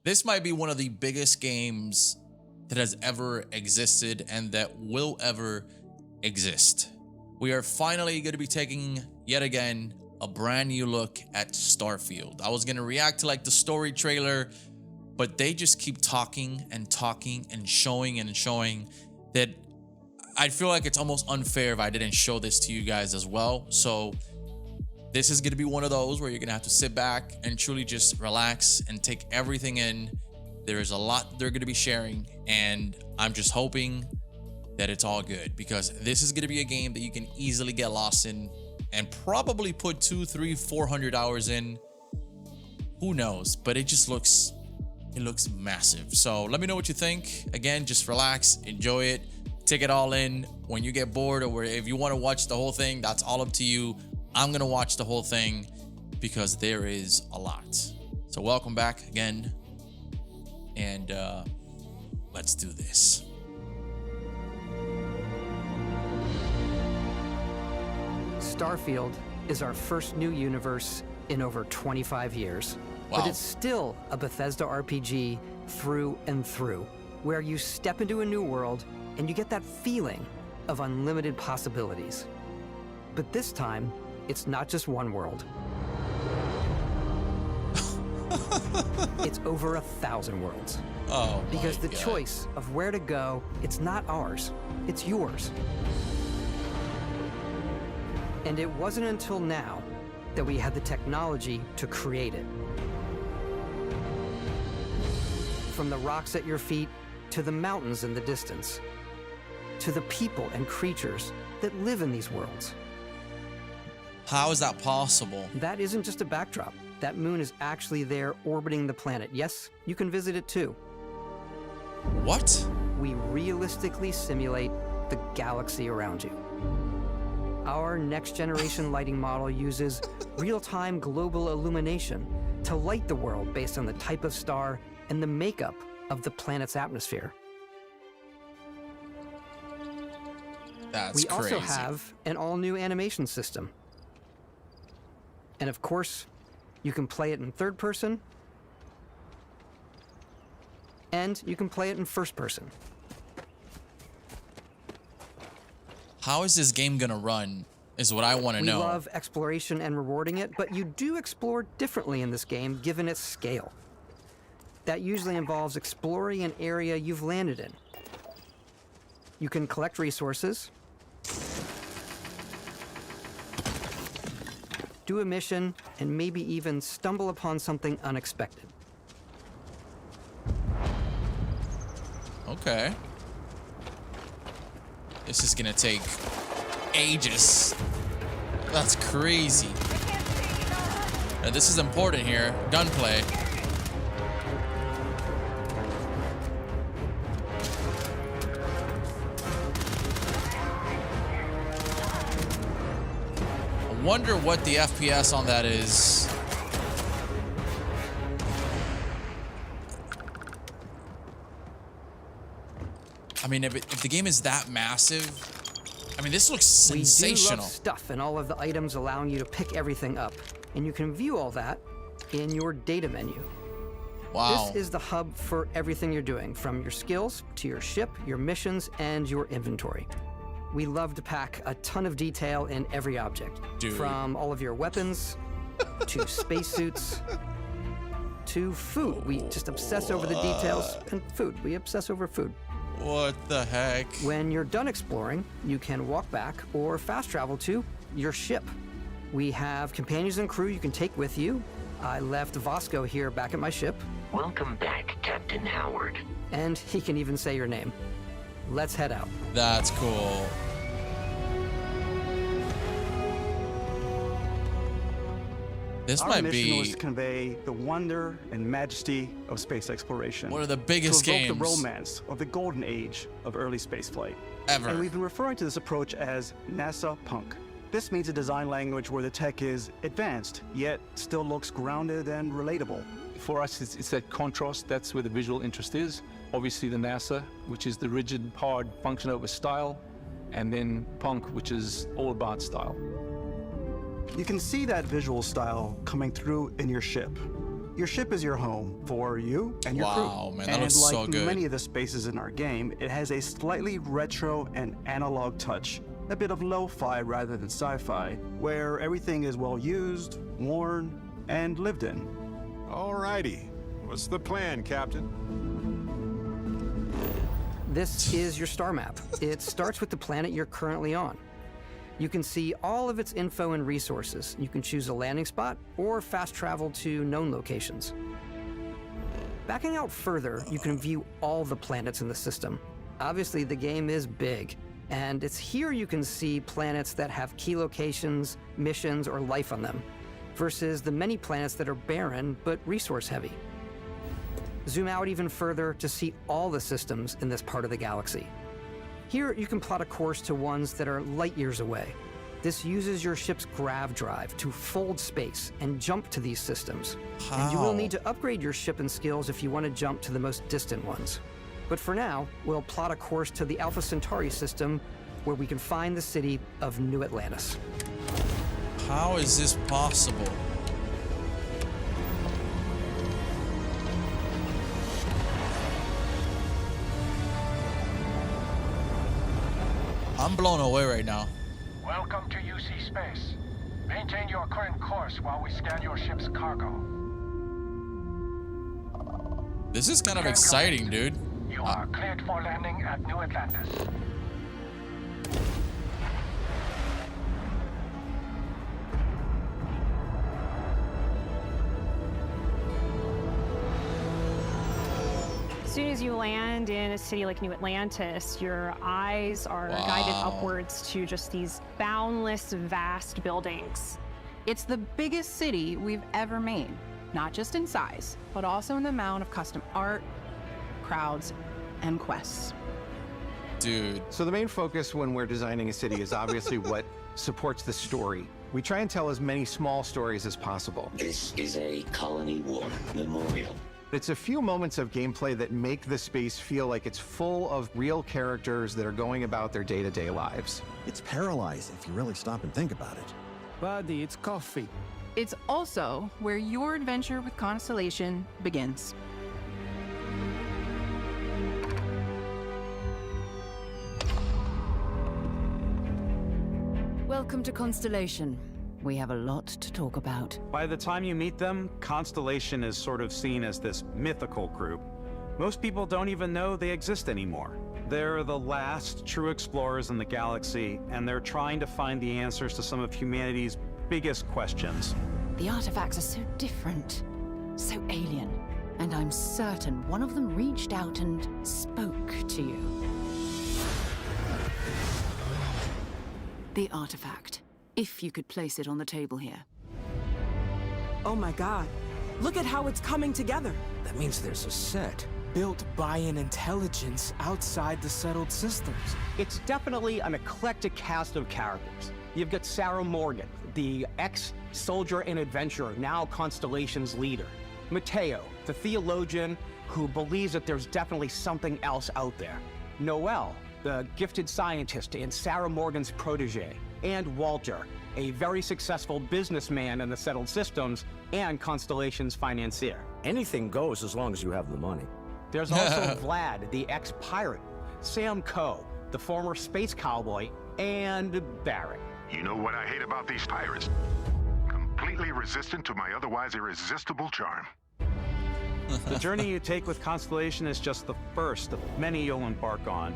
This might be one of the biggest games that has ever existed and that will ever exist. We are finally going to be taking, yet again, a brand new look at Starfield. I was going to react to like the story trailer, but they just keep talking and talking and showing that I feel like it's almost unfair if I didn't show this to you guys as well. So this is going to be one of those where you're going to have to sit back and truly just relax and take everything in. There is a lot they're going to be sharing, and I'm just hoping that it's all good, because this is going to be a game that you can easily get lost in and probably put 200, 300, 400 hours in. Who knows? But it just looks, it looks massive. So let me know what you think. Again, just relax, enjoy it, take it all in. When you get bored, or if you want to watch the whole thing, that's all up to you. I'm gonna watch the whole thing because there is a lot. So welcome back again, and let's do this. Starfield is our first new universe in over 25 years. Wow. But it's still a Bethesda RPG through and through, where you step into a new world and you get that feeling of unlimited possibilities. But this time, it's not just one world. It's over 1,000 worlds. Oh, because the God. choice of where to go, it's not ours, it's yours. And it wasn't until now that we had the technology to create it. From the rocks at your feet, to the mountains in the distance, to the people and creatures that live in these worlds. How is that possible? That isn't just a backdrop. That moon is actually there orbiting the planet. Yes, you can visit it too. What? We realistically simulate the galaxy around you. Our next generation lighting model uses real-time global illumination to light the world based on the type of star and the makeup of the planet's atmosphere. That's We crazy. also have an all-new animation system. And of course, you can play it in third person, and you can play it in first person. How is this game gonna run is what I want to know. We love exploration and rewarding it, but you do explore differently in this game given its scale. That usually involves exploring an area you've landed in. You can collect resources, do a mission, and maybe even stumble upon something unexpected. Okay. This is gonna take ages. That's crazy. And this is important here. Gunplay. I wonder what the FPS on that is. I mean, if the game is that massive, I mean, this looks sensational. We do love stuff and all of the items allowing you to pick everything up. And you can view all that in your data menu. Wow. This is the hub for everything you're doing, from your skills to your ship, your missions, and your inventory. We love to pack a ton of detail in every object. Dude. From all of your weapons, to spacesuits, to food. We just obsess over the details, and food. We obsess over food. What the heck? When you're done exploring, you can walk back or fast travel to your ship. We have companions and crew you can take with you. I left Vasco here back at my ship. Welcome back, Captain Howard. And he can even say your name. Let's head out. That's cool. This Our might mission was be to convey the wonder and majesty of space exploration. one of the biggest to evoke games the romance of the golden age of early spaceflight. ever. And we've been referring to this approach as NASA Punk. This means a design language where the tech is advanced, yet still looks grounded and relatable. For us, it's that contrast. That's where the visual interest is. Obviously the NASA, which is the rigid, hard function over style, and then Punk, which is all about style. You can see that visual style coming through in your ship. Your ship is your home for you and your crew. Wow, man, that and looks like so good. many of the spaces in our game, it has a slightly retro and analog touch. A bit of lo-fi rather than sci-fi, where everything is well used, worn, and lived in. Alrighty. What's the plan, Captain? This is your star map. It starts with the planet you're currently on. You can see all of its info and resources. You can choose a landing spot or fast travel to known locations. Backing out further, you can view all the planets in the system. Obviously, the game is big, and it's here you can see planets that have key locations, missions, or life on them, versus the many planets that are barren but resource heavy. Zoom out even further to see all the systems in this part of the galaxy. Here, you can plot a course to ones that are light years away. This uses your ship's grav drive to fold space and jump to these systems. And you will need to upgrade your ship and skills if you want to jump to the most distant ones. But for now, we'll plot a course to the Alpha Centauri system, where we can find the city of New Atlantis. How is this possible? I'm blown away right now. Welcome to UC Space. Maintain your current course while we scan your ship's cargo. This is kind of exciting, dude. You are cleared for landing at New Atlantis. As soon as you land in a city like New Atlantis, your eyes are guided upwards to just these boundless, vast buildings. It's the biggest city we've ever made, not just in size, but also in the amount of custom art, crowds, and quests. Dude. So the main focus when we're designing a city is obviously what supports the story. We try and tell as many small stories as possible. This is a Colony War memorial. It's a few moments of gameplay that make the space feel like it's full of real characters that are going about their day-to-day lives. It's paralyzing if you really stop and think about it. Buddy, it's coffee. It's also where your adventure with Constellation begins. Welcome to Constellation. We have a lot to talk about. By the time you meet them, Constellation is sort of seen as this mythical group. Most people don't even know they exist anymore. They're the last true explorers in the galaxy, and they're trying to find the answers to some of humanity's biggest questions. The artifacts are so different, so alien, and I'm certain one of them reached out and spoke to you. The artifact. If you could place it on the table here. Oh my god. Look at how it's coming together. That means there's a set. Built by an intelligence outside the settled systems. It's definitely an eclectic cast of characters. You've got Sarah Morgan, the ex-soldier and adventurer, now Constellation's leader. Mateo, the theologian who believes that there's definitely something else out there. Noel, the gifted scientist and Sarah Morgan's protege. And Walter, a very successful businessman in the settled systems and Constellation's financier. Anything goes as long as you have the money. There's also Vlad, the ex-pirate, Sam Coe, the former space cowboy, and Barrett. You know what I hate about these pirates? Completely resistant to my otherwise irresistible charm. The journey you take with Constellation is just the first of many you'll embark on.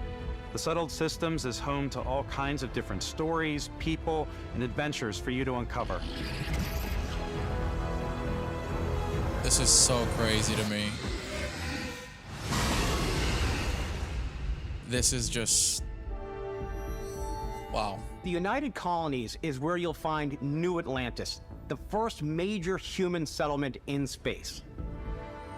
The Settled Systems is home to all kinds of different stories, people, and adventures for you to uncover. This is so crazy to me. This is just... wow. The United Colonies is where you'll find New Atlantis, the first major human settlement in space.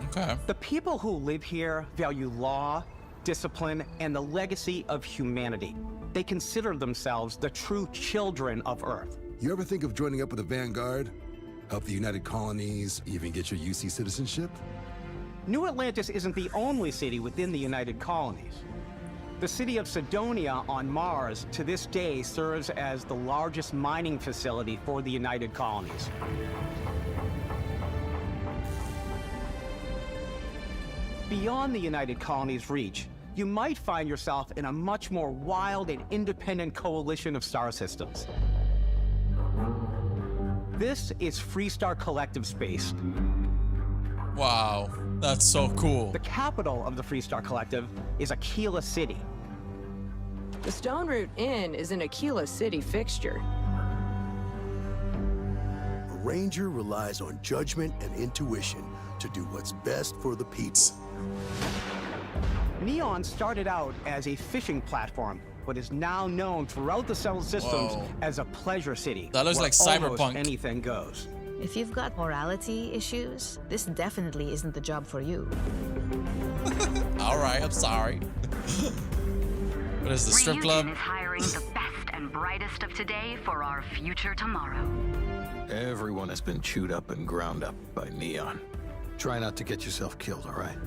Okay. The people who live here value law, discipline, and the legacy of humanity. They consider themselves the true children of Earth. You ever think of joining up with the Vanguard? Help the United Colonies, even get your UC citizenship? New Atlantis isn't the only city within the United Colonies. The city of Cydonia on Mars to this day serves as the largest mining facility for the United Colonies. Beyond the United Colonies' reach, you might find yourself in a much more wild and independent coalition of star systems. This is Freestar Collective Space. Wow, that's so cool. The capital of the Freestar Collective is Aquila City. The Stone Root Inn is an Aquila City fixture. A ranger relies on judgment and intuition to do what's best for the people. Neon started out as a fishing platform, but is now known throughout the Settled Systems as a pleasure city. That looks like almost Cyberpunk. Anything goes. If you've got morality issues, this definitely isn't the job for you. All right, I'm sorry. What is the strip club? Reunion is hiring the best and brightest of today for our future tomorrow. Everyone has been chewed up and ground up by Neon. Try not to get yourself killed, all right?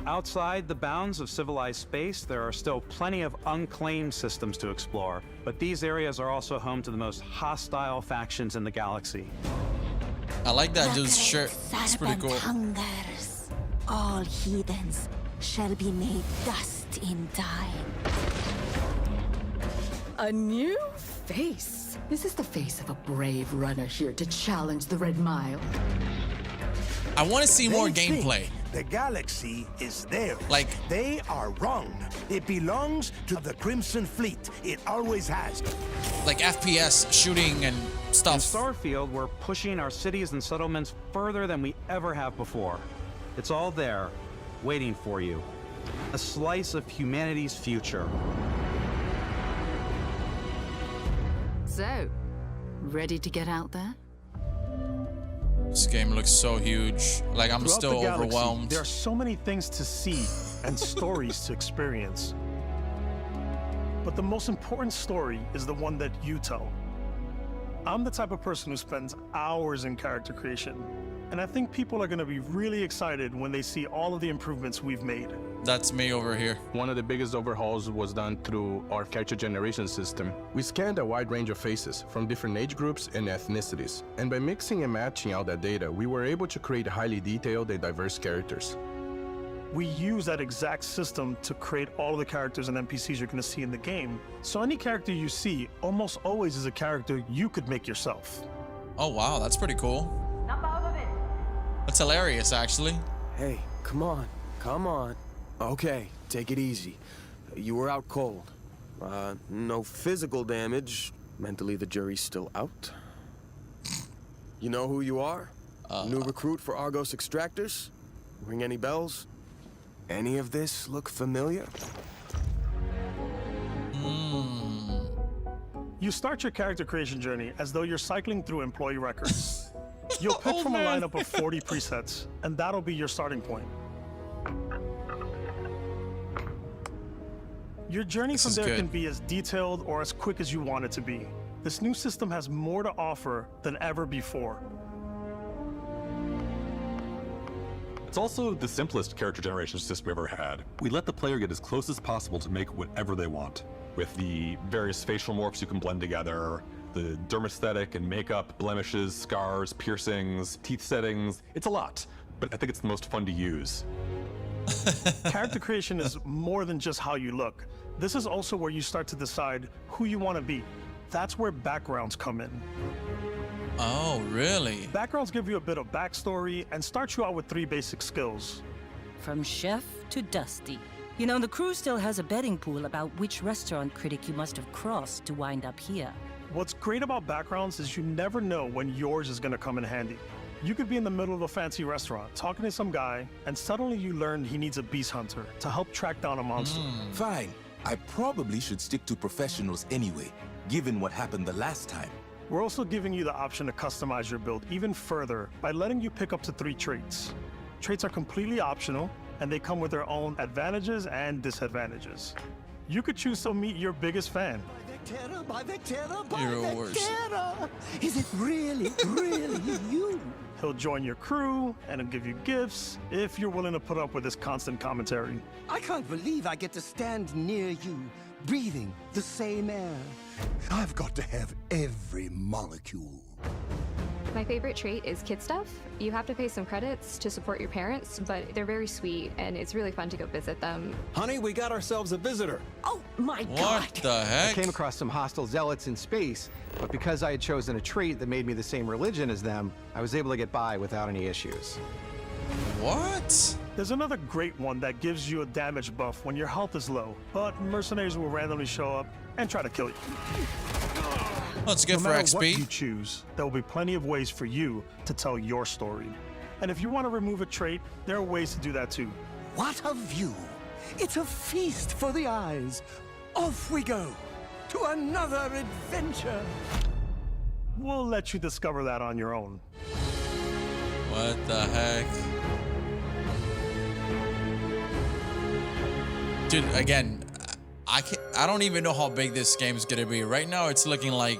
Outside the bounds of civilized space, there are still plenty of unclaimed systems to explore, but these areas are also home to the most hostile factions in the galaxy. I like that dude's shirt. It's pretty cool. Hungers. All heathens shall be made dust in time. A new face. This is the face of a brave runner here to challenge the Red Mile. I want to see more gameplay. The galaxy is theirs. Like, they are wrong. It belongs to the Crimson Fleet. It always has. Like FPS shooting and stuff. In Starfield, we're pushing our cities and settlements further than we ever have before. It's all there, waiting for you. A slice of humanity's future. So, ready to get out there? This game looks so huge. Like, I'm Throughout still the galaxy, overwhelmed. There are so many things to see and stories to experience. But the most important story is the one that you tell. I'm the type of person who spends hours in character creation, and I think people are going to be really excited when they see all of the improvements we've made. That's me over here. One of the biggest overhauls was done through our character generation system. We scanned a wide range of faces from different age groups and ethnicities. And by mixing and matching out that data, we were able to create highly detailed and diverse characters. We use that exact system to create all of the characters and NPCs you're going to see in the game. So any character you see almost always is a character you could make yourself. Oh, wow, that's pretty cool. That's hilarious, actually. Hey, come on, come on. Okay, take it easy. You were out cold. No physical damage. Mentally, the jury's still out. You know who you are? New recruit for Argos Extractors? Ring any bells? Any of this look familiar? You start your character creation journey as though you're cycling through employee records. You'll pick from a lineup of 40 presets, and that'll be your starting point. Your journey from there can be as detailed or as quick as you want it to be. This new system has more to offer than ever before. It's also the simplest character generation system we ever had. We let the player get as close as possible to make whatever they want. With the various facial morphs you can blend together, the dermesthetic and makeup, blemishes, scars, piercings, teeth settings. It's a lot, but I think it's the most fun to use. Character creation is more than just how you look. This is also where you start to decide who you want to be. That's where backgrounds come in. Oh, really? Backgrounds give you a bit of backstory and start you out with 3 basic skills. From chef to Dusty. You know, the crew still has a betting pool about which restaurant critic you must have crossed to wind up here. What's great about backgrounds is you never know when yours is going to come in handy. You could be in the middle of a fancy restaurant talking to some guy, and suddenly you learn he needs a beast hunter to help track down a monster. Fine. I probably should stick to professionals anyway, given what happened the last time. We're also giving you the option to customize your build even further by letting you pick up to 3 traits. Traits are completely optional, and they come with their own advantages and disadvantages. You could choose to meet your biggest fan. By the terror, by You're the worse. terror! Is it really, really you? He'll join your crew, and he'll give you gifts if you're willing to put up with his constant commentary. I can't believe I get to stand near you, breathing the same air. I've got to have every molecule. My favorite trait is kid stuff. You have to pay some credits to support your parents, but they're very sweet and it's really fun to go visit them. Honey, we got ourselves a visitor. Oh my God! What the heck? I came across some hostile zealots in space, but because I had chosen a trait that made me the same religion as them, I was able to get by without any issues. What? There's another great one that gives you a damage buff when your health is low, but mercenaries will randomly show up and try to kill you. Let's get for No matter XP. what you choose, there will be plenty of ways for you to tell your story. And if you want to remove a trait, there are ways to do that too. What a view! It's a feast for the eyes. Off we go to another adventure. We'll let you discover that on your own. What the heck? Dude, again, I don't even know how big this game is gonna be. Right now, it's looking like.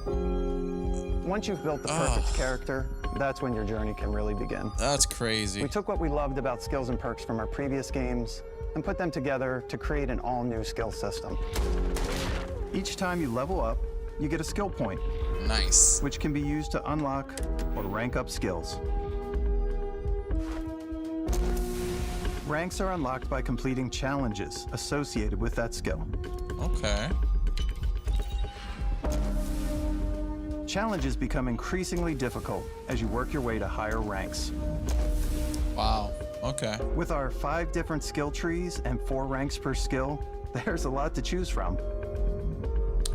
Once you've built the perfect character, that's when your journey can really begin. That's crazy. We took what we loved about skills and perks from our previous games and put them together to create an all-new skill system. Each time you level up, you get a skill point. Nice. Which can be used to unlock or rank up skills. Ranks are unlocked by completing challenges associated with that skill. Okay. Challenges become increasingly difficult as you work your way to higher ranks. Wow. Okay. With our 5 different skill trees and 4 ranks per skill, there's a lot to choose from.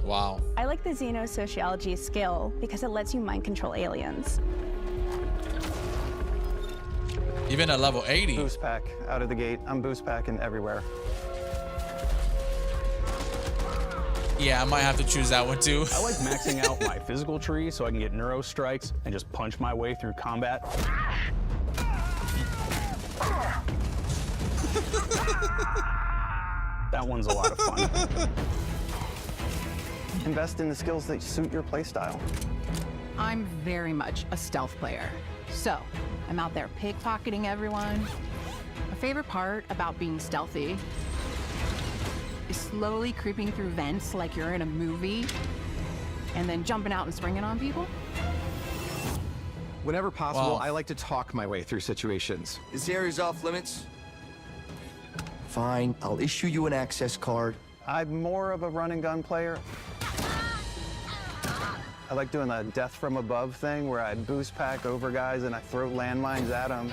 Wow. I like the xenosociology skill because it lets you mind control aliens. Even at level 80. Boost pack out of the gate. I'm boost packing everywhere. Yeah, I might have to choose that one too. I like maxing out my physical tree so I can get neuro strikes and just punch my way through combat. That one's a lot of fun. Invest in the skills that suit your playstyle. I'm very much a stealth player. So, I'm out there pickpocketing everyone. My favorite part about being stealthy is slowly creeping through vents like you're in a movie, and then jumping out and springing on people. Whenever possible, Wow. I like to talk my way through situations. This area's off limits. Fine, I'll issue you an access card. I'm more of a run and gun player. I like doing the death from above thing where I boost pack over guys and I throw landmines at them.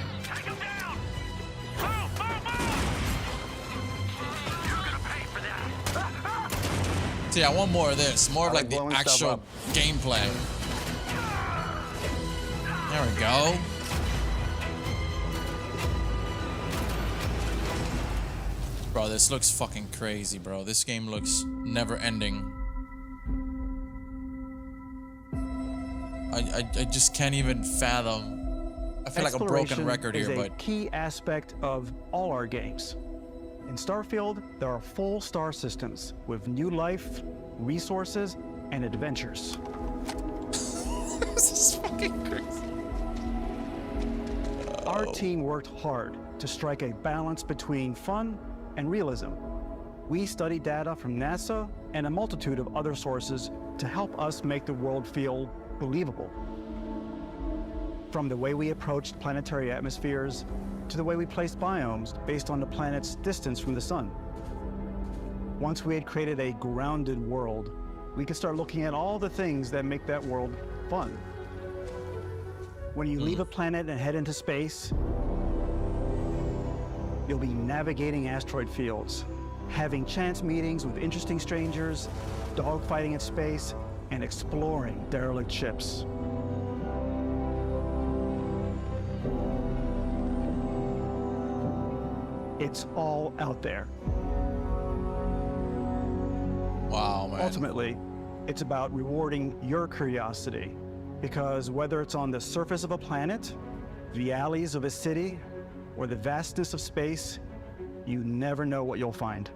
See, I want more of this. More of like the blowing stuff actual up. gameplay. There we go. Bro, this looks fucking crazy, bro. This game looks never ending. I just can't even fathom. I feel like a broken record here, is a but key aspect of all our games. In Starfield, there are full star systems with new life, resources, and adventures. This is fucking crazy. Our team worked hard to strike a balance between fun and realism. We studied data from NASA and a multitude of other sources to help us make the world feel believable. From the way we approached planetary atmospheres to the way we placed biomes based on the planet's distance from the sun. Once we had created a grounded world, we could start looking at all the things that make that world fun. When you leave a planet and head into space, you'll be navigating asteroid fields, having chance meetings with interesting strangers, dogfighting in space, and exploring derelict ships. It's all out there. wow, man. Ultimately, it's about rewarding your curiosity, because whether it's on the surface of a planet, the alleys of a city, or the vastness of space, you never know what you'll find.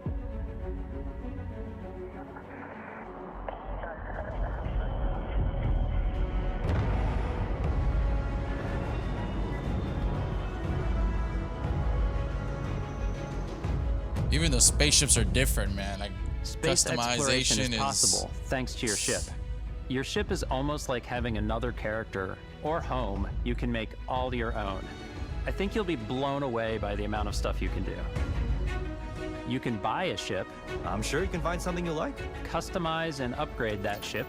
Even the spaceships are different, man. Like Space exploration customization is possible thanks to your ship. Your ship is almost like having another character or home you can make all your own. I think you'll be blown away by the amount of stuff you can do. You can buy a ship. I'm sure you can find something you like. Customize and upgrade that ship.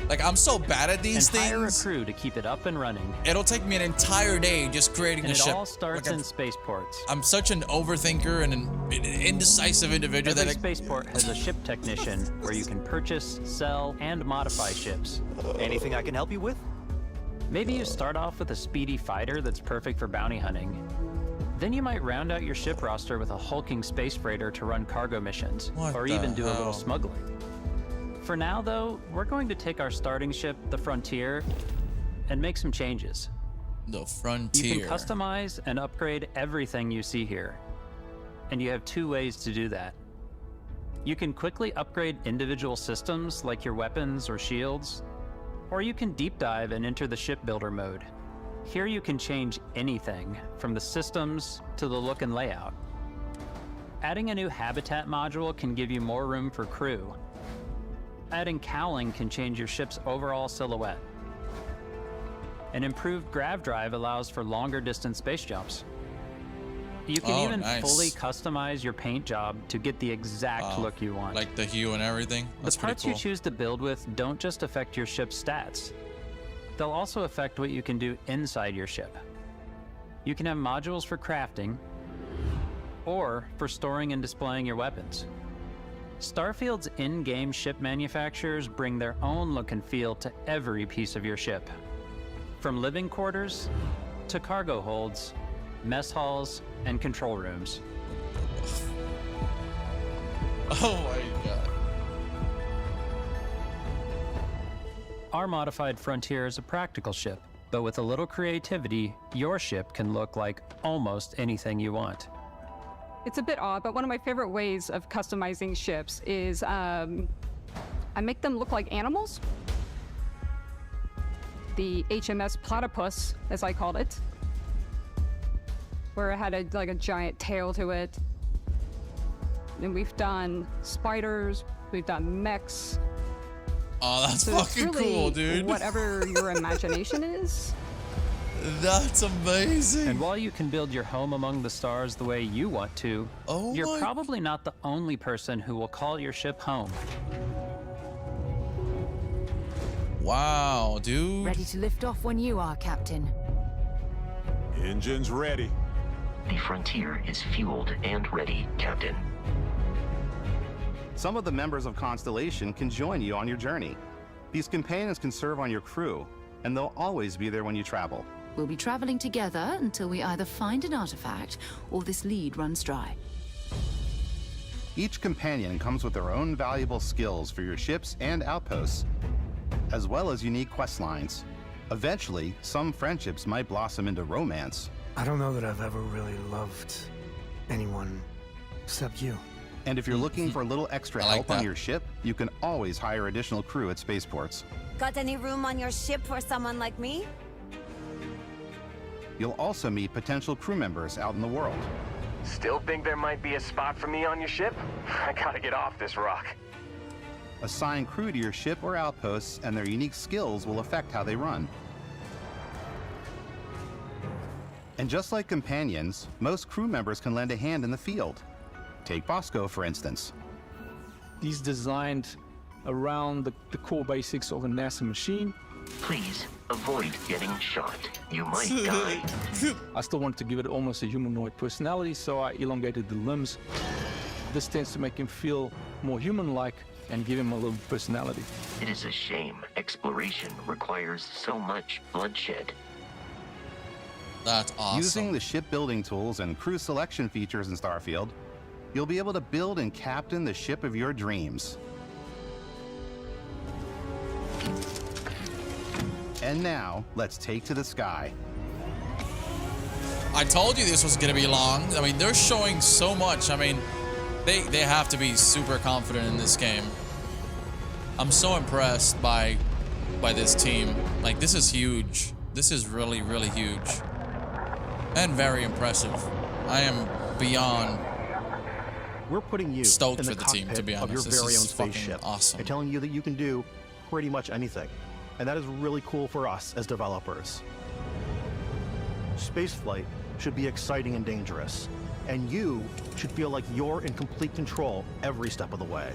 Like, I'm so bad at these and hire a things. crew to keep it up and running. It'll take me an entire day just creating And a it ship. all starts in spaceports. I'm such an overthinker and an indecisive individual Every that spaceport has a ship technician where you can purchase, sell, and modify ships. Anything I can help you with? Maybe you start off with a speedy fighter that's perfect for bounty hunting. Then you might round out your ship roster with a hulking space freighter to run cargo missions, or even do a little smuggling. For now, though, we're going to take our starting ship, the Frontier, and make some changes. The Frontier. You can customize and upgrade everything you see here. And you have two ways to do that. You can quickly upgrade individual systems like your weapons or shields, or you can deep dive and enter the shipbuilder mode. Here you can change anything, from the systems to the look and layout. Adding a new habitat module can give you more room for crew. Adding cowling can change your ship's overall silhouette. An improved grav drive allows for longer distance space jumps. You can even fully customize your paint job to get the exact look you want. Like the hue and everything. That's the parts pretty cool. you choose to build with don't just affect your ship's stats. They'll also affect what you can do inside your ship. You can have modules for crafting or for storing and displaying your weapons. Starfield's in-game ship manufacturers bring their own look and feel to every piece of your ship. From living quarters to cargo holds, mess halls, and control rooms. Oh my god. Our modified Frontier is a practical ship, but with a little creativity, your ship can look like almost anything you want. It's a bit odd, but one of my favorite ways of customizing ships is I make them look like animals. The HMS Platypus, as I called it, where it had a giant tail to it. And we've done spiders, we've done mechs. Oh, that's so fucking it's really cool, dude. Whatever your imagination is. That's amazing. And while you can build your home among the stars the way you want to, you're probably not the only person who will call your ship home. Wow, dude. Ready to lift off when you are, Captain. Engines ready. The Frontier is fueled and ready, Captain. Some of the members of Constellation can join you on your journey. These companions can serve on your crew, and they'll always be there when you travel. We'll be traveling together until we either find an artifact or this lead runs dry. Each companion comes with their own valuable skills for your ships and outposts, as well as unique quest lines. Eventually, some friendships might blossom into romance. I don't know that I've ever really loved anyone except you. And if you're looking for a little extra help on your ship, you can always hire additional crew at spaceports. Got any room on your ship for someone like me? You'll also meet potential crew members out in the world. Still think there might be a spot for me on your ship? I gotta get off this rock. Assign crew to your ship or outposts, and their unique skills will affect how they run. And just like companions, most crew members can lend a hand in the field. Take Bosco, for instance. He's designed around the core basics of a NASA machine. Please avoid getting shot. You might die. I still wanted to give it almost a humanoid personality, so I elongated the limbs. This tends to make him feel more human-like and give him a little personality. It is a shame exploration requires so much bloodshed. That's awesome. Using the shipbuilding tools and crew selection features in Starfield, you'll be able to build and captain the ship of your dreams. And now, let's take to the sky. I told you this was gonna be long. I mean, they're showing so much. I mean, they have to be super confident in this game. I'm so impressed by this team. Like, this is huge. This is really, really huge. And very impressive. I am beyond We're putting you stoked in for the the team, to be cockpit honest. of your very This own is fucking spaceship, awesome. and telling you that you can do pretty much anything. And that is really cool for us as developers. Spaceflight should be exciting and dangerous, and you should feel like you're in complete control every step of the way.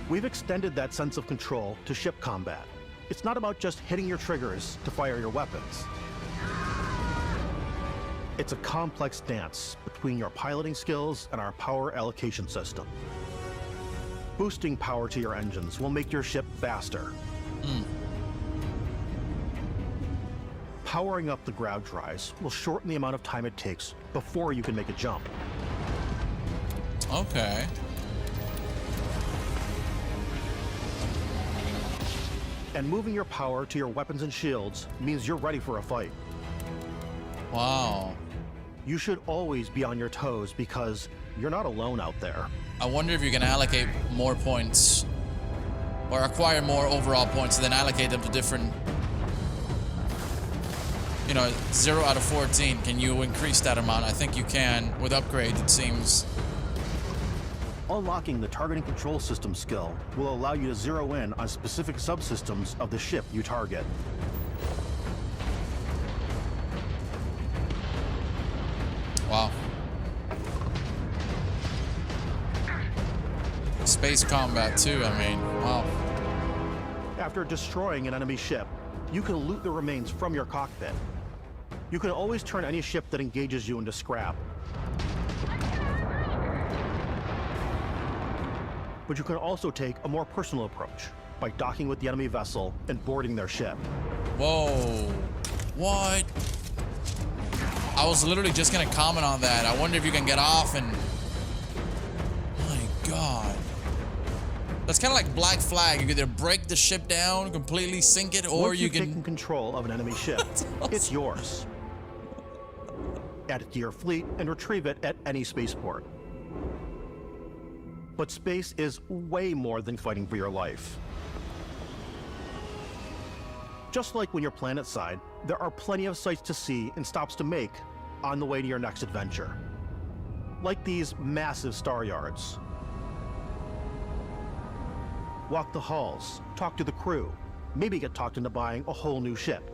We've extended that sense of control to ship combat. It's not about just hitting your triggers to fire your weapons. It's a complex dance between your piloting skills and our power allocation system. Boosting power to your engines will make your ship faster. Powering up the grav drives will shorten the amount of time it takes before you can make a jump. Okay. And moving your power to your weapons and shields means you're ready for a fight. Wow. You should always be on your toes because you're not alone out there. I wonder if you can allocate more points or acquire more overall points and then allocate them to different, you know, 0 out of 14. Can you increase that amount? I think you can with upgrades, it seems. Unlocking the targeting control system skill will allow you to zero in on specific subsystems of the ship you target. Wow. Space combat too, I mean, wow. After destroying an enemy ship, you can loot the remains from your cockpit. You can always turn any ship that engages you into scrap. But you can also take a more personal approach by docking with the enemy vessel and boarding their ship. Whoa. What? I was literally just gonna comment on that. I wonder if you can get off and... My God. That's kind of like Black Flag. You can either break the ship down, completely sink it, or Once you you've can... taken control of an enemy ship, awesome. It's yours. Add it to your fleet and retrieve it at any spaceport. But space is way more than fighting for your life. Just like when you're planetside, there are plenty of sights to see and stops to make on the way to your next adventure. Like these massive star yards. Walk the halls, talk to the crew, maybe get talked into buying a whole new ship.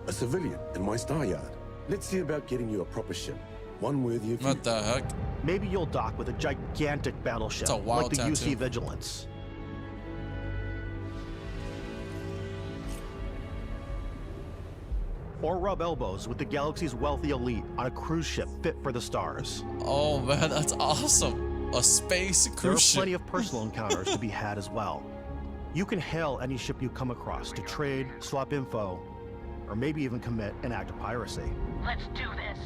A civilian in my star yard. Let's see about getting you a proper ship. One worthy of you. What the heck? Maybe you'll dock with a gigantic battleship It's a wild like the tattoo. UC Vigilance. Or rub elbows with the galaxy's wealthy elite on a cruise ship fit for the stars. Oh man, that's awesome. A space There are cruise ship. plenty of personal encounters to be had as well. You can hail any ship you come across to trade, swap info, or maybe even commit an act of piracy. Let's do this.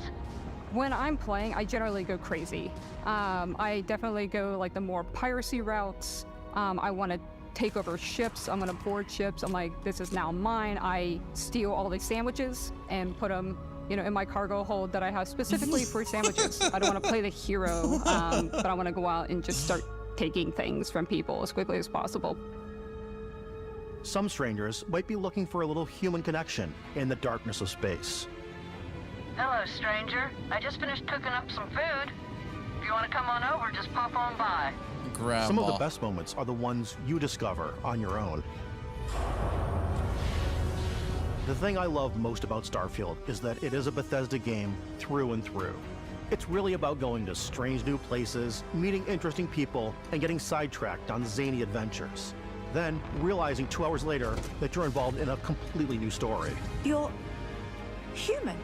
When I'm playing, I generally go crazy. I definitely go like the more piracy routes. I want to take over ships. I'm gonna board ships. I'm like, this is now mine. I steal all these sandwiches and put them, you know, in my cargo hold that I have specifically for sandwiches. I don't want to play the hero, but I want to go out and just start taking things from people as quickly as possible. Some strangers might be looking for a little human connection in the darkness of space. Hello, stranger. I just finished cooking up some food. If you want to come on over, just pop on by. Grandma. Some of the best moments are the ones you discover on your own. The thing I love most about Starfield is that it is a Bethesda game through and through. It's really about going to strange new places, meeting interesting people, and getting sidetracked on zany adventures. Then realizing 2 hours later that you're involved in a completely new story. You're human.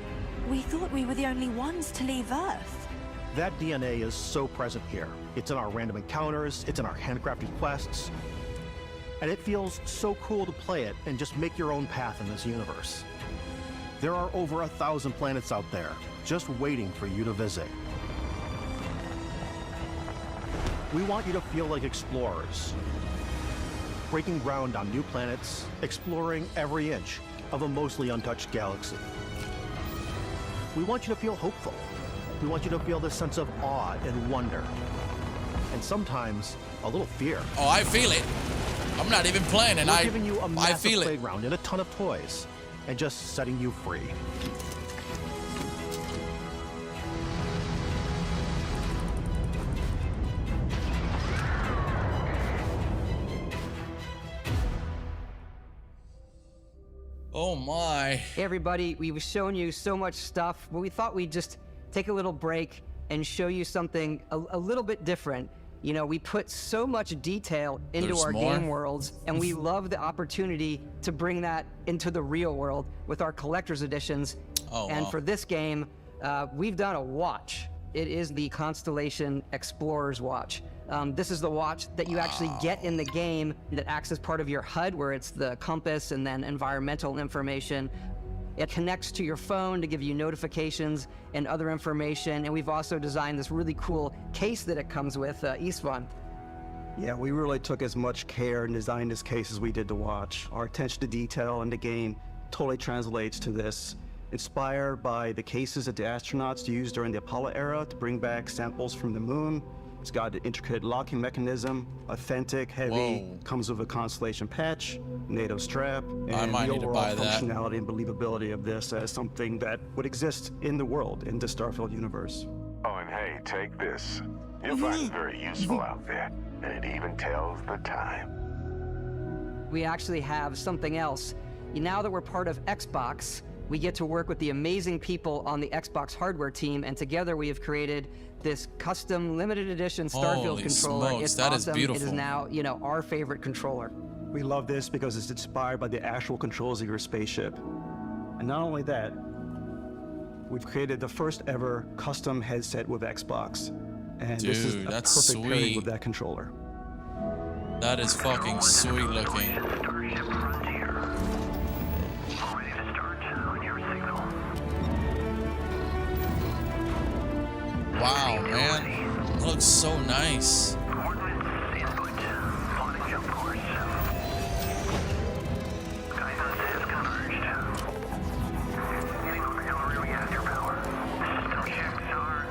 We thought we were the only ones to leave Earth. That DNA is so present here. It's in our random encounters, it's in our handcrafted quests, and it feels so cool to play it and just make your own path in this universe. There are over 1,000 planets out there, just waiting for you to visit. We want you to feel like explorers, breaking ground on new planets, exploring every inch of a mostly untouched galaxy. We want you to feel hopeful. We want you to feel this sense of awe and wonder. And sometimes a little fear. Oh, I feel it. I'm not even playing and We're giving you a I massive feel it. playground and a ton of toys and just setting you free. Oh my. Hey everybody, we've shown you so much stuff, but we thought we'd just take a little break and show you something a little bit different. You know, we put so much detail into There's our more? game worlds, and we love the opportunity to bring that into the real world with our collector's editions. Oh, and wow. for this game, we've done a watch. It is the Constellation Explorer's Watch. This is the watch that you actually get in the game that acts as part of your HUD, where it's the compass and then environmental information. It connects to your phone to give you notifications and other information. And we've also designed this really cool case that it comes with, Istvan. Yeah, we really took as much care and designed this case as we did the watch. Our attention to detail in the game totally translates to this. Inspired by the cases that the astronauts used during the Apollo era to bring back samples from the moon. It's got an intricate locking mechanism, authentic, heavy, Whoa. comes with a Constellation patch, NATO strap, I and might the need to overall buy that. functionality and believability of this as something that would exist in the world, in the Starfield universe. Oh, and hey, take this. You'll find it very useful out there, and it even tells the time. We actually have something else. Now that we're part of Xbox, we get to work with the amazing people on the Xbox hardware team, and together we have created this custom limited edition Starfield Holy controller. smokes, It's that is awesome. It is beautiful. now, you know, our favorite controller. We love this because it's inspired by the actual controls of your spaceship. And not only that, we've created the first ever custom headset with Xbox. And this is Dude, a that's perfect pairing sweet. with that controller. That is fucking sweet looking. Wow, man. It looks so nice.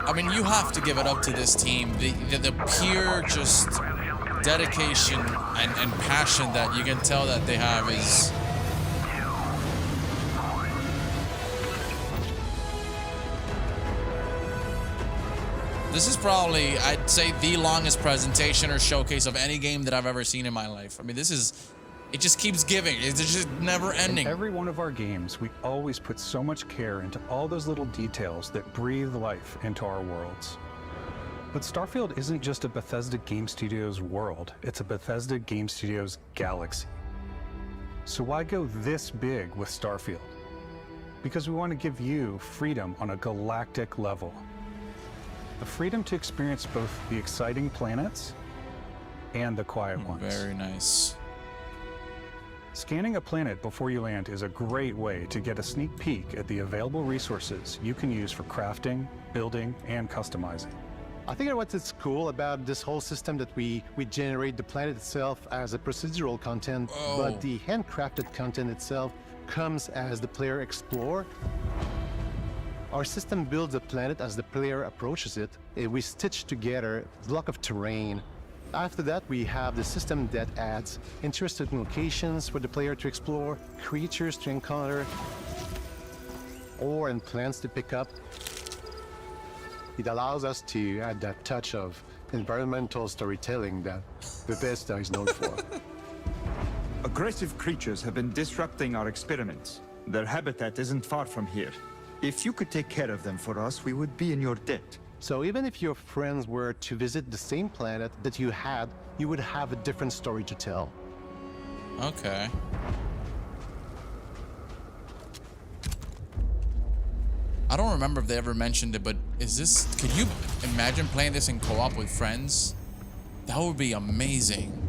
I mean, you have to give it up to this team. The pure just dedication and passion that you can tell that they have is... This is probably, I'd say, the longest presentation or showcase of any game that I've ever seen in my life. I mean, this is... It just keeps giving. It's just never ending. In every one of our games, we always put so much care into all those little details that breathe life into our worlds. But Starfield isn't just a Bethesda Game Studios world, it's a Bethesda Game Studios galaxy. So why go this big with Starfield? Because we want to give you freedom on a galactic level. The freedom to experience both the exciting planets and the quiet ones. Very nice. Scanning a planet before you land is a great way to get a sneak peek at the available resources you can use for crafting, building, and customizing. I think what's cool about this whole system that we generate the planet itself as a procedural content, but the handcrafted content itself comes as the player explore. Our system builds a planet as the player approaches it. We stitch together a block of terrain. After that, we have the system that adds interesting locations for the player to explore, creatures to encounter, ore and plants to pick up. It allows us to add that touch of environmental storytelling that Bethesda is known for. Aggressive creatures have been disrupting our experiments. Their habitat isn't far from here. If you could take care of them for us, we would be in your debt. So even if your friends were to visit the same planet that you had, you would have a different story to tell. Okay. I don't remember if they ever mentioned it, but is this... Could you imagine playing this in co-op with friends? That would be amazing.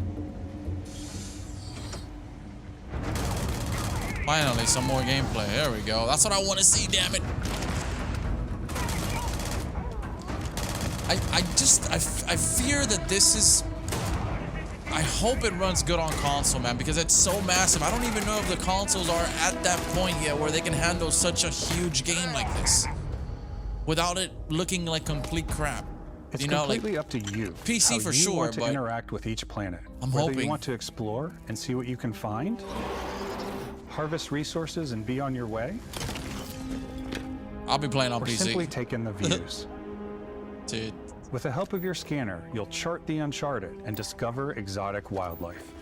Finally, some more gameplay. There we go. That's what I want to see, damn it. I fear that this is... I hope it runs good on console, man, because it's so massive. I don't even know if the consoles are at that point yet where they can handle such a huge game like this without it looking like complete crap. It's you know, completely like, up to you. PC how for you sure, want to but interact with each planet. I'm Whether hoping. you want to explore and see what you can find, harvest resources and be on your way. I'll be playing on or PC. Simply take in the views. Dude. With the help of your scanner, you'll chart the uncharted and discover exotic wildlife.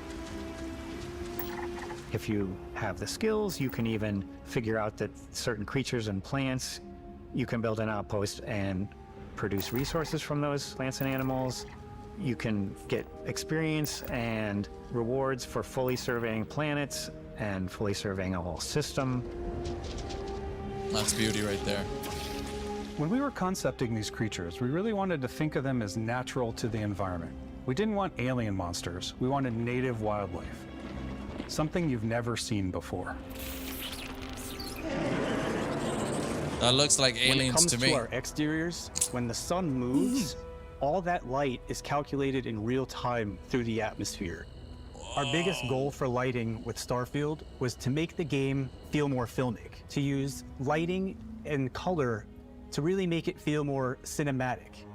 If you have the skills, you can even figure out that certain creatures and plants, you can build an outpost and produce resources from those plants and animals. You can get experience and rewards for fully surveying planets and fully surveying a whole system. That's beauty right there. When we were concepting these creatures, we really wanted to think of them as natural to the environment. We didn't want alien monsters. We wanted native wildlife. Something you've never seen before. That looks like aliens to me. When it comes to our exteriors, when the sun moves, all that light is calculated in real time through the atmosphere. Our biggest goal for lighting with Starfield was to make the game feel more filmic, to use lighting and color to really make it feel more cinematic.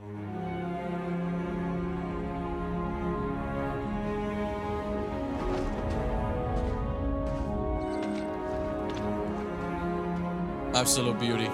Absolute beauty.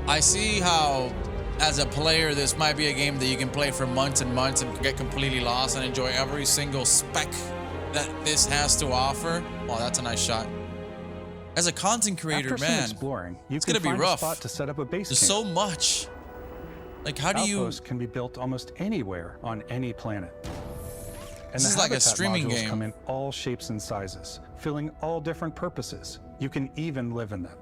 I see how, as a player, this might be a game that you can play for months and months and get completely lost and enjoy every single spec that this has to offer. Oh, that's a nice shot. As a content creator, After man, some exploring, you it's can gonna be find rough. a spot to set up a base There's camp. so much. Like, how do you? Outposts can be built almost anywhere on any planet. And This the is like a habitat streaming modules game. come in all shapes and sizes, filling all different purposes. You can even live in them.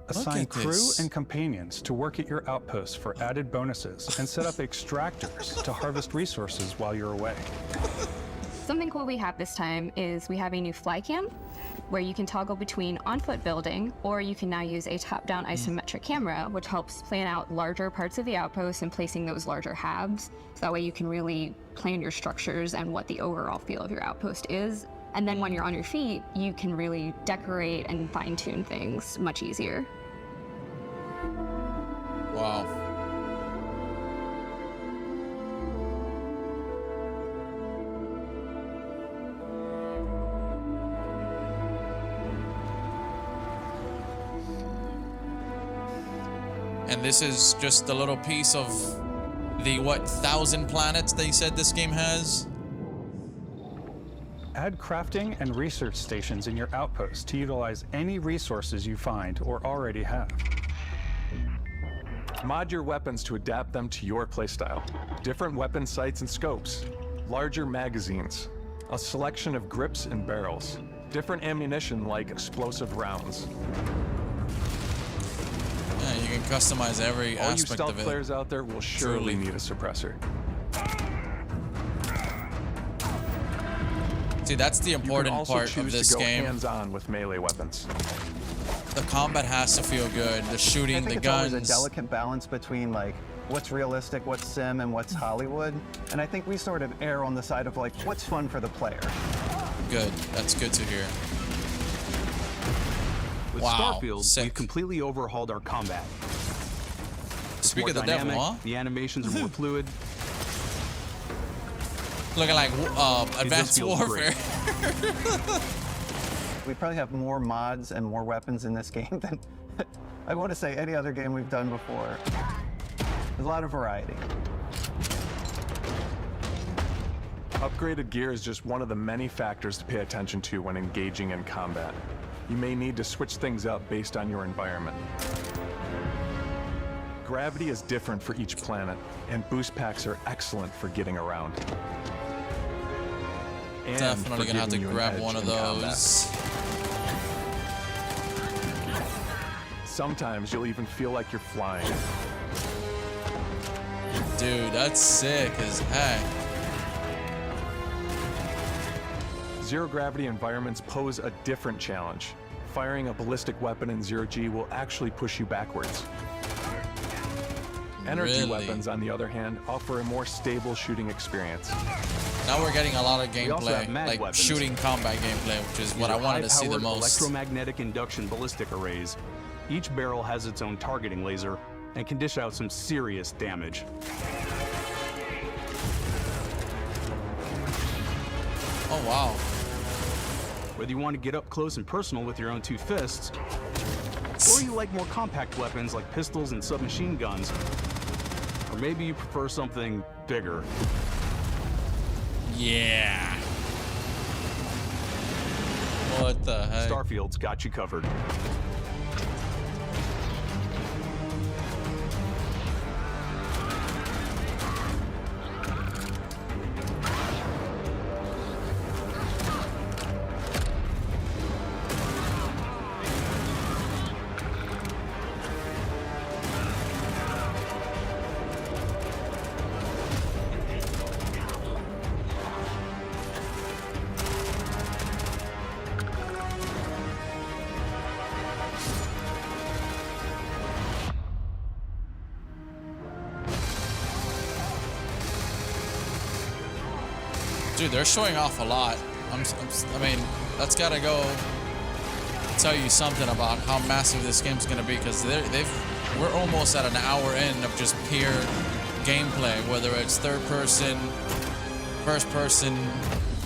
Assign at crew this. and companions to work at your outposts for added bonuses, and set up extractors to harvest resources while you're away. Something cool we have this time is we have a new fly cam where you can toggle between on-foot building, or you can now use a top-down isometric camera, which helps plan out larger parts of the outpost and placing those larger halves. So that way you can really plan your structures and what the overall feel of your outpost is. And then when you're on your feet, you can really decorate and fine-tune things much easier. Wow. And this is just a little piece of the, what, 1,000 planets they said this game has? Add crafting and research stations in your outpost to utilize any resources you find or already have. Mod your weapons to adapt them to your playstyle. Different weapon sights and scopes, larger magazines, a selection of grips and barrels, different ammunition like explosive rounds. Yeah, you can customize every All you aspect stealth of it. players out there will surely Truly. need a suppressor. See, that's the You can important also part choose of this to go game. hands-on with melee weapons. The combat has to feel good. The shooting, I think the it's guns. always a delicate balance between like what's realistic, what's sim, and what's Hollywood. And I think we sort of err on the side of like what's fun for the player. Good. That's good to hear. With Wow, Starfield, we've completely overhauled our combat. It's Speak more of the devil, dynamic, huh? The animations are more fluid. Looking like Advanced feels Warfare. We probably have more mods and more weapons in this game than I want to say any other game we've done before. There's a lot of variety. Upgraded gear is just one of the many factors to pay attention to when engaging in combat. You may need to switch things up based on your environment. Gravity is different for each planet, and boost packs are excellent for getting around. And Definitely for gonna have to giving you an grab edge one of in combat. those. Sometimes you'll even feel like you're flying. Dude, that's sick as heck. Zero gravity environments pose a different challenge. Firing a ballistic weapon in zero G will actually push you backwards. Energy Really? weapons, on the other hand, offer a more stable shooting experience. Now we're getting a lot of We also have gameplay, mag like weapons. shooting combat gameplay, which is what I These are wanted to see the high-powered most. Electromagnetic induction ballistic arrays. Each barrel has its own targeting laser and can dish out some serious damage. Oh wow. Whether you want to get up close and personal with your own two fists, Or you like more compact weapons like pistols and submachine guns. Or maybe you prefer something bigger. Yeah. What the heck? Starfield's got you covered. Dude, they're showing off a lot. I mean, that's gotta go tell you something about how massive this game's gonna be, because we're almost at an hour in of just pure gameplay, whether it's third person, first person,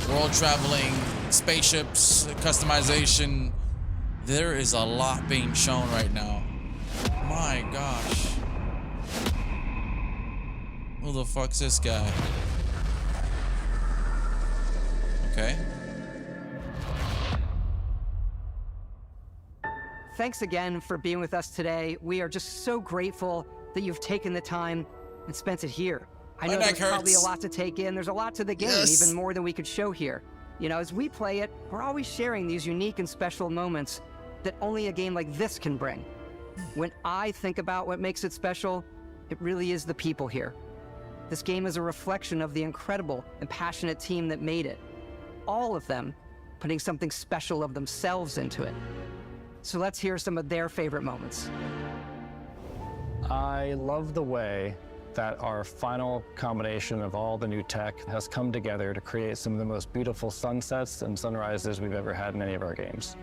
world traveling, spaceships, customization. There is a lot being shown right now. My gosh. Who the fuck's this guy? Okay. Thanks again for being with us today. We are just so grateful that you've taken the time and spent it here. I know there's probably a lot to take in. There's a lot to the game, even more than we could show here. You know, as we play it, we're always sharing these unique and special moments that only a game like this can bring. When I think about what makes it special, it really is the people here. This game is a reflection of the incredible and passionate team that made it. All of them putting something special of themselves into it. So let's hear some of their favorite moments. I love the way that our final combination of all the new tech has come together to create some of the most beautiful sunsets and sunrises we've ever had in any of our games.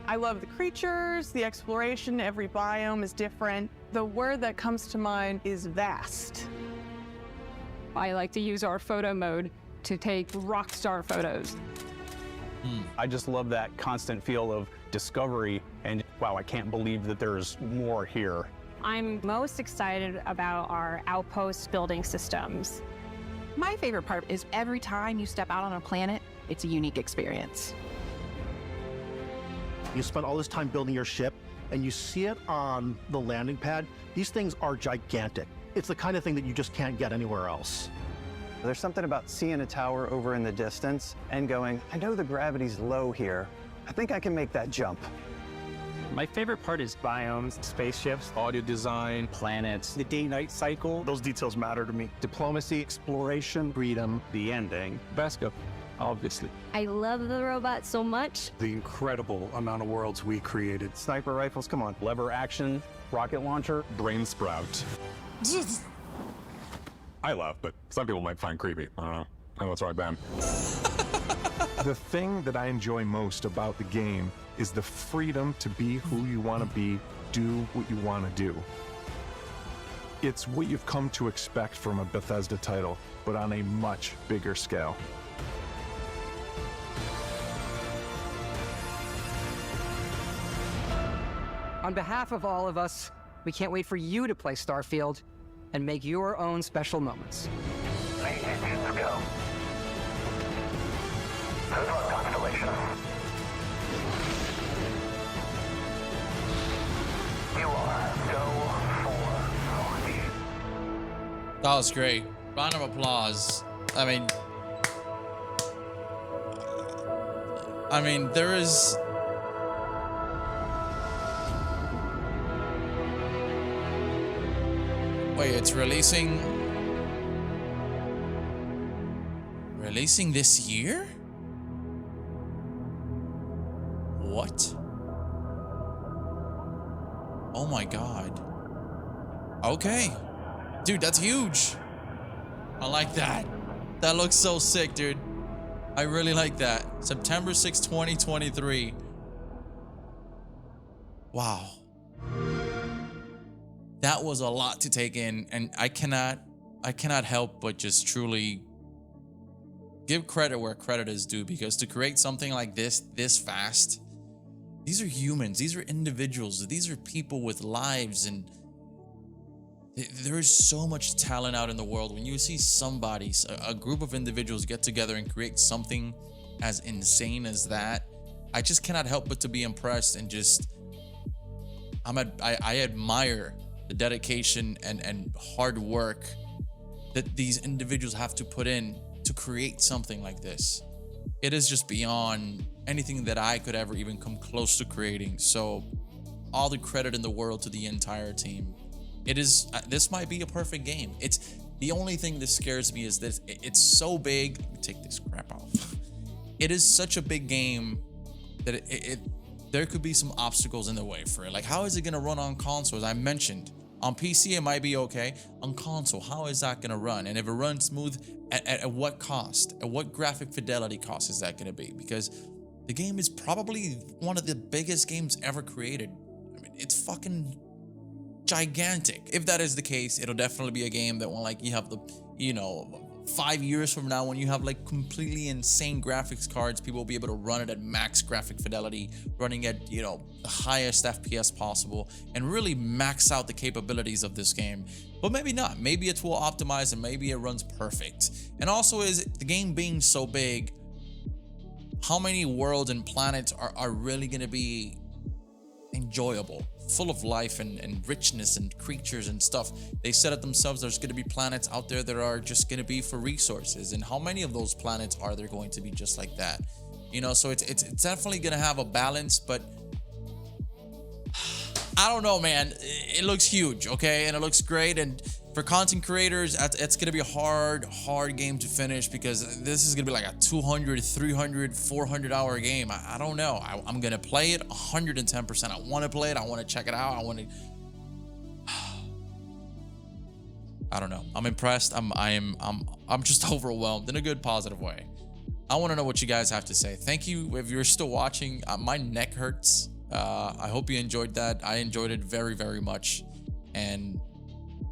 I love the creatures, the exploration, every biome is different. The word that comes to mind is vast. I like to use our photo mode to take rock star photos. I just love that constant feel of discovery and wow, I can't believe that there's more here. I'm most excited about our outpost building systems. My favorite part is every time you step out on a planet, it's a unique experience. You spend all this time building your ship, and you see it on the landing pad. These things are gigantic. It's the kind of thing that you just can't get anywhere else. There's something about seeing a tower over in the distance and going, I know the gravity's low here. I think I can make that jump. My favorite part is biomes, spaceships, audio design, planets, the day-night cycle. Those details matter to me. Diplomacy, Exploration, freedom. the ending. Vasco, obviously. I love the robot so much. The incredible amount of worlds we created. sniper rifles, come on. Lever action, rocket launcher. Brain sprout. I love, but some people might find creepy. I don't know. I know it's right, Ben. The thing that I enjoy most about the game is the freedom to be who you want to be, do what you want to do. It's what you've come to expect from a Bethesda title, but on a much bigger scale. On behalf of all of us, we can't wait for you to play Starfield and make your own special moments. Let's go. Good luck, Constellation. You are go for me. That was great. Round of applause. I mean, there is... Wait, it's releasing this year? What? Oh my god. Okay. Dude, that's huge. I like that. That looks so sick, dude. I really like that. September 6, 2023. Wow. That was a lot to take in, and I cannot help but just truly give credit where credit is due, because to create something like this fast These are humans. These are individuals. These are people with lives, and there is so much talent out in the world. When you see somebody, a group of individuals get together and create something as insane as that, I just cannot help but to be impressed, and just I admire the dedication and hard work that these individuals have to put in to create something like this. It is just beyond anything that I could ever even come close to creating. So all the credit in the world to the entire team. It is, this might be a perfect game. It's the only thing that scares me is that it's so big. Let me take this crap off. It is such a big game that there could be some obstacles in the way for it. Like, how is it going to run on consoles? I mentioned on PC, it might be okay. On console, how is that going to run? And if it runs smooth, at what cost? At what graphic fidelity cost is that going to be? Because the game is probably one of the biggest games ever created. I mean, it's fucking gigantic. If that is the case, it'll definitely be a game that when, like, you have the, 5 years from now, when you have like completely insane graphics cards, people will be able to run it at max graphic fidelity, running at, the highest FPS possible, and really max out the capabilities of this game. But maybe not. Maybe it's well optimized and maybe it runs perfect. And also, is the game being so big, how many worlds and planets are really going to be enjoyable, full of life and richness and creatures and stuff? They said it themselves, there's going to be planets out there that are just going to be for resources, and how many of those planets are there going to be just like that? So it's definitely going to have a balance, but I don't know, man. It looks huge, okay, and it looks great, and for content creators, it's going to be a hard game to finish, because this is going to be like a 200, 300, 400 hour game. I don't know. I'm going to play it 110%. I want to play it. I want to check it out. I don't know. I'm impressed. I'm just overwhelmed in a good, positive way. I want to know what you guys have to say. Thank you if you're still watching. My neck hurts. I hope you enjoyed that. I enjoyed it very, very much. And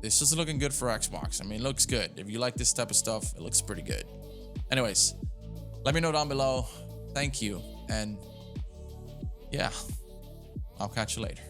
this is looking good for Xbox. I mean, it looks good. If you like this type of stuff, it looks pretty good. Anyways, let me know down below. Thank you. And yeah, I'll catch you later.